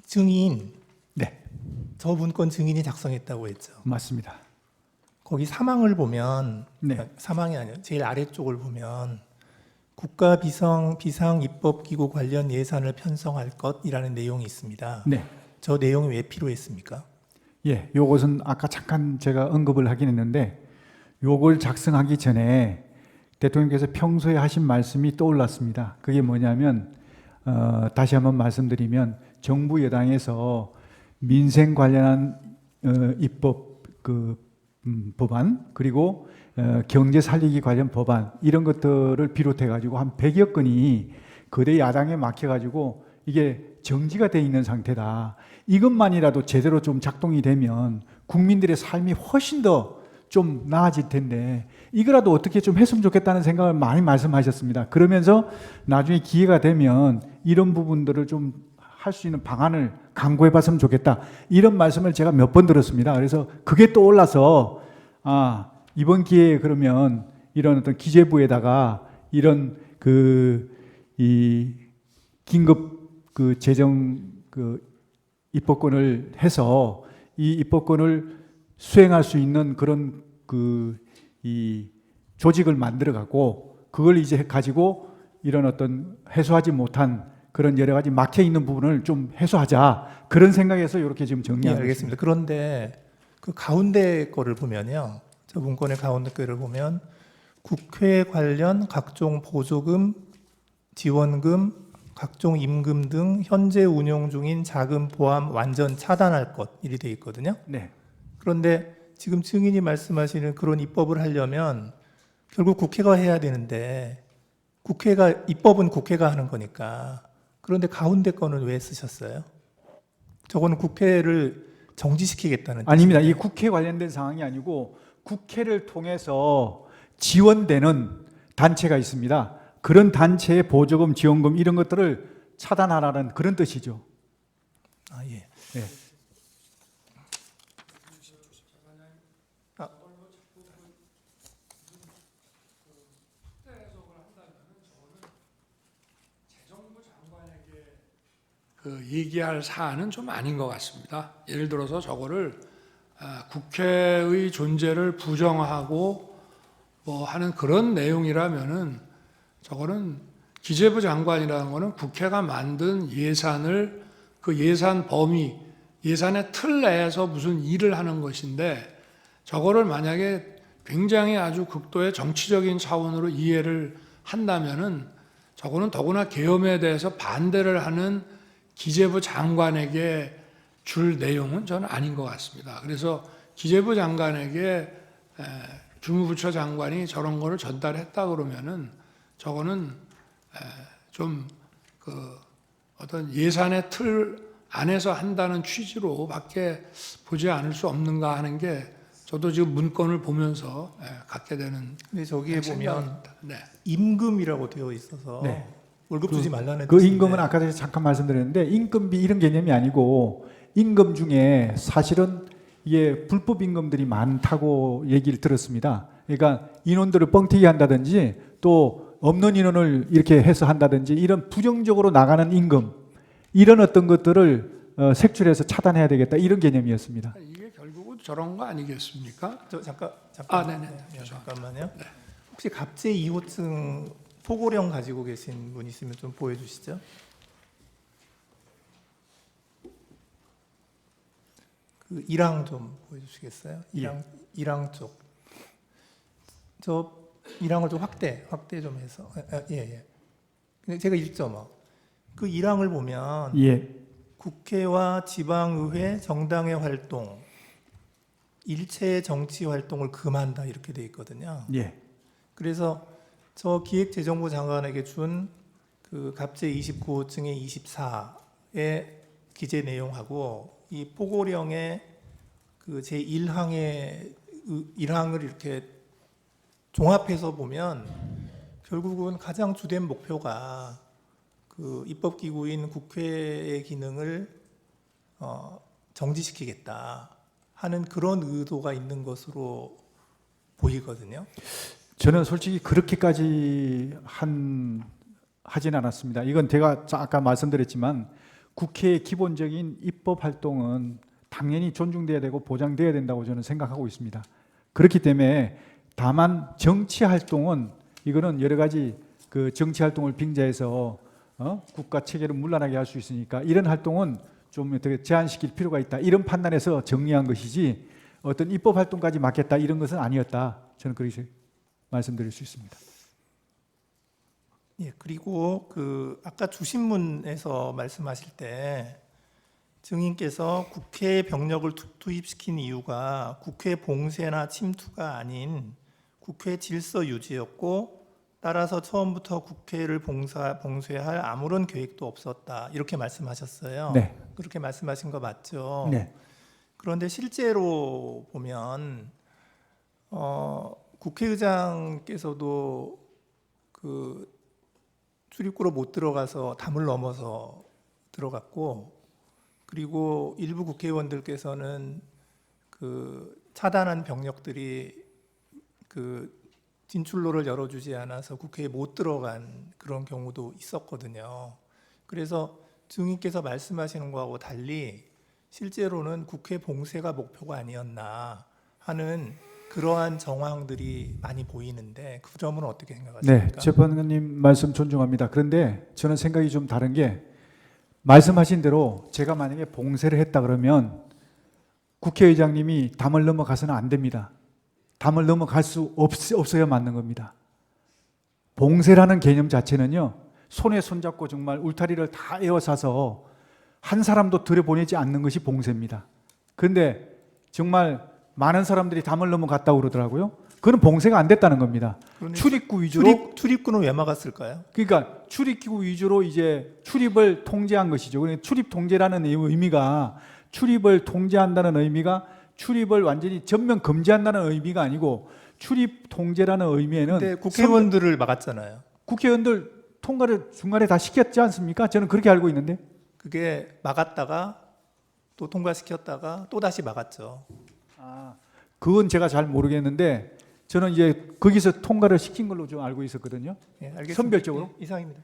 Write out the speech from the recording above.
증인, 네, 저 문건 증인이 작성했다고 했죠. 맞습니다. 거기 사망을 보면, 네. 사망이 아니에요. 제일 아래쪽을 보면 국가 비상 입법기구 관련 예산을 편성할 것이라는 내용이 있습니다. 네. 저 내용이 왜 필요했습니까? 예, 요것은 아까 잠깐 제가 언급을 하긴 했는데 요걸 작성하기 전에 대통령께서 평소에 하신 말씀이 떠올랐습니다. 그게 뭐냐면 다시 한번 말씀드리면 정부 여당에서 민생 관련한 입법 법안 그리고 경제 살리기 관련 법안 이런 것들을 비롯해 가지고 한 100여 건이 거대 야당에 막혀 가지고 이게 정지가 돼 있는 상태다. 이것만이라도 제대로 좀 작동이 되면 국민들의 삶이 훨씬 더 좀 나아질 텐데 이거라도 어떻게 좀 했으면 좋겠다는 생각을 많이 말씀하셨습니다. 그러면서 나중에 기회가 되면 이런 부분들을 좀 할 수 있는 방안을 강구해 봤으면 좋겠다. 이런 말씀을 제가 몇 번 들었습니다. 그래서 그게 떠올라서 이번 기회에 그러면 이런 어떤 기재부에다가 이런 이 긴급 재정 입법권을 해서 이 입법권을 수행할 수 있는 그런 이 조직을 만들어 갖고 그걸 이제 가지고 이런 어떤 해소하지 못한 그런 여러 가지 막혀 있는 부분을 좀 해소하자 그런 생각에서 이렇게 지금 예, 정리하고 알겠습니다. 그런데 그 가운데 거를 보면요. 저 문건의 가운데 거를 보면 국회 관련 각종 보조금, 지원금, 각종 임금 등 현재 운용 중인 자금 포함 완전 차단할 것 이리 돼 있거든요. 네. 그런데 지금 증인이 말씀하시는 그런 입법을 하려면 결국 국회가 해야 되는데 입법은 국회가 하는 거니까 그런데 가운데 거는 왜 쓰셨어요? 저거는 국회를 정지시키겠다는 아닙니다. 뜻이에요. 이 국회 관련된 상황이 아니고 국회를 통해서 지원되는 단체가 있습니다. 그런 단체의 보조금, 지원금 이런 것들을 차단하라는 그런 뜻이죠. 예. 네. 얘기할 사안은 좀 아닌 것 같습니다. 예를 들어서 저거를 국회의 존재를 부정하고 뭐 하는 그런 내용이라면은 저거는 기재부 장관이라는 거는 국회가 만든 예산을 그 예산 범위, 예산의 틀 내에서 무슨 일을 하는 것인데 저거를 만약에 굉장히 아주 극도의 정치적인 차원으로 이해를 한다면은 저거는 더구나 계엄에 대해서 반대를 하는 기재부 장관에게 줄 내용은 저는 아닌 것 같습니다. 그래서 기재부 장관에게 주무부처 장관이 저런 거를 전달했다 그러면은 저거는 좀 어떤 예산의 틀 안에서 한다는 취지로밖에 보지 않을 수 없는가 하는 게 저도 지금 문건을 보면서 갖게 되는. 근데 저기에 보면 생각입니다. 네. 임금이라고 되어 있어서 네. 월급 주지 말라는 그 뜻인데 임금은 아까 전에 잠깐 말씀드렸는데 임금비 이런 개념이 아니고 임금 중에 사실은 이게 불법 임금들이 많다고 얘기를 들었습니다. 그러니까 인원들을 뻥튀기 한다든지 또 없는 인원을 이렇게 해서 한다든지 이런 부정적으로 나가는 임금 이런 어떤 것들을 색출해서 차단해야 되겠다 이런 개념이었습니다. 이게 결국은 저런 거 아니겠습니까? 저 잠깐 네네. 잠깐만요. 혹시 갑제 2호증 포고령 가지고 계신 분 있으면 좀 보여주시죠. 그 1항 좀 보여주시겠어요? 1항 쪽. 저 1항을 좀 확대 좀 해서. 예. 근데 제가 읽죠 뭐. 그 1항을 보면 국회와 지방의회 정당의 활동, 일체의 정치 활동을 금한다 이렇게 돼 있거든요. 예. 그래서 저 기획재정부 장관에게 준 그 갑제 29호증의 24의 기재 내용하고 이 포고령의 그 제 1항의 1항을 이렇게 종합해서 보면 결국은 가장 주된 목표가 그 입법기구인 국회의 기능을 정지시키겠다 하는 그런 의도가 있는 것으로 보이거든요. 저는 솔직히 그렇게까지 하진 않았습니다. 이건 제가 아까 말씀드렸지만 국회의 기본적인 입법 활동은 당연히 존중돼야 되고 보장돼야 된다고 저는 생각하고 있습니다. 그렇기 때문에 다만 정치 활동은 이거는 여러 가지 그 정치 활동을 빙자해서 국가 체계를 문란하게 할 수 있으니까 이런 활동은 좀 어떻게 제한시킬 필요가 있다. 이런 판단에서 정리한 것이지 어떤 입법 활동까지 맡겠다 이런 것은 아니었다. 저는 그렇게 말씀드릴 수 있습니다. 예, 그리고 그 아까 주신문에서 말씀하실 때 증인께서 국회에 병력을 투입시킨 이유가 국회 봉쇄나 침투가 아닌 국회 질서 유지였고 따라서 처음부터 국회를 봉쇄할 아무런 계획도 없었다. 이렇게 말씀하셨어요. 네. 그렇게 말씀하신 거 맞죠? 네. 그런데 실제로 보면 국회의장께서도 그 출입구로 못 들어가서 담을 넘어서 들어갔고, 그리고 일부 국회의원들께서는 그 차단한 병력들이 그 진출로를 열어주지 않아서 국회에 못 들어간 그런 경우도 있었거든요. 그래서 증인께서 말씀하시는 거하고 달리 실제로는 국회 봉쇄가 목표가 아니었나 하는 그러한 정황들이 많이 보이는데 그 점은 어떻게 생각하십니까? 네, 재판관님 말씀 존중합니다. 그런데 저는 생각이 좀 다른 게 말씀하신 대로 제가 만약에 봉쇄를 했다 그러면 국회의장님이 담을 넘어가서는 안 됩니다. 담을 넘어갈 수 없어야 맞는 겁니다. 봉쇄라는 개념 자체는요, 손에 손잡고 정말 울타리를 다 에워싸서 한 사람도 들여보내지 않는 것이 봉쇄입니다. 그런데 정말 많은 사람들이 담을 넘어갔다고 그러더라고요. 그건 봉쇄가 안 됐다는 겁니다. 출입구 위주로. 출입구는 왜 막았을까요? 그러니까 출입구 위주로 이제 출입을 통제한 것이죠. 그러니까 출입 통제라는 의미가 출입을 통제한다는 의미가 출입을 완전히 전면 금지한다는 의미가 아니고 출입 통제라는 의미에는 근데 국회의원들을 막았잖아요. 국회의원들 통과를 중간에 다 시켰지 않습니까? 저는 그렇게 알고 있는데. 그게 막았다가 또 통과시켰다가 또 다시 막았죠. 그건 제가 잘 모르겠는데 저는 이제 거기서 통과를 시킨 걸로 좀 알고 있었거든요. 예, 알겠습니다. 선별적으로. 예, 이상입니다.